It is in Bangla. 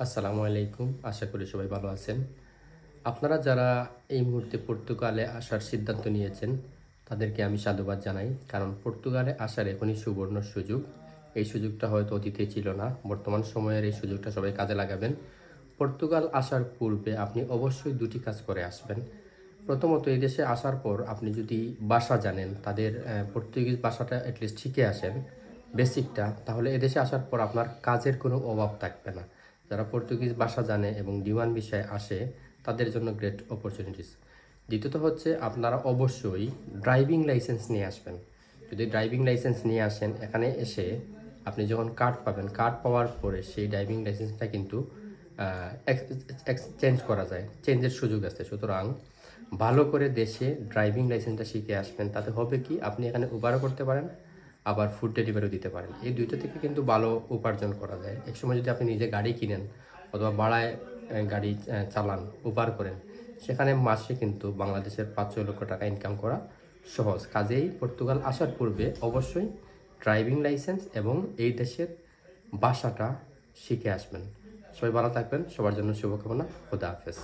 আসসালামু আলাইকুম। আশা করি সবাই ভালো আছেন। আপনারা যারা এই মুহূর্তে পর্তুগালে আসার সিদ্ধান্ত নিয়েছেন, তাদেরকে আমি সাধুবাদ জানাই। কারণ পর্তুগালে আসার এখনই সুবর্ণ সুযোগ। এই সুযোগটা হয়তো অতীতে ছিল না। বর্তমান সময়ের এই সুযোগটা সবাই কাজে লাগাবেন। পর্তুগাল আসার পূর্বে আপনি অবশ্যই ২টি কাজ করে আসবেন। প্রথমত এই দেশে আসার পর আপনি যদি ভাষা জানেন, তাদের পর্তুগিজ ভাষাটা এটলিস্ট শিখে আসেন, বেসিকটা, তাহলে এদেশে আসার পর আপনার কাজের কোনো অভাব থাকবে না। যারা পর্তুগিজ ভাষা জানে এবং ডিওয়ান বিষয়ে আসে, তাদের জন্য গ্রেট অপরচুনিটিস। দ্বিতীয়ত হচ্ছে আপনারা অবশ্যই ড্রাইভিং লাইসেন্স নিয়ে আসবেন। যদি ড্রাইভিং লাইসেন্স নিয়ে আসেন, এখানে এসে আপনি যখন কার্ড পাবেন, কার্ড পাওয়ার পরে সেই ড্রাইভিং লাইসেন্সটা কিন্তু এক্সচেঞ্জ করা যায়, চেঞ্জের সুযোগ আছে। সুতরাং ভালো করে দেশে ড্রাইভিং লাইসেন্সটা শিখে আসবেন। তাতে হবে কি, আপনি এখানে উবারও করতে পারেন, আবার ফুড ডেলিভারিও দিতে পারেন। এই দুইটা থেকে কিন্তু ভালো উপার্জন করা যায়। একসময় যদি আপনি নিজে গাড়ি কিনেন অথবা ভাড়ায় গাড়ি চালান, উবার করেন, সেখানে মাসে কিন্তু বাংলাদেশের ৫-৬ লক্ষ টাকা ইনকাম করা সহজ। কাজেই পর্তুগাল আসার পূর্বে অবশ্যই ড্রাইভিং লাইসেন্স এবং এই দেশের ভাষাটা শিখে আসবেন। সবাই ভালো থাকবেন। সবার জন্য শুভকামনা। খোদা হাফেজ।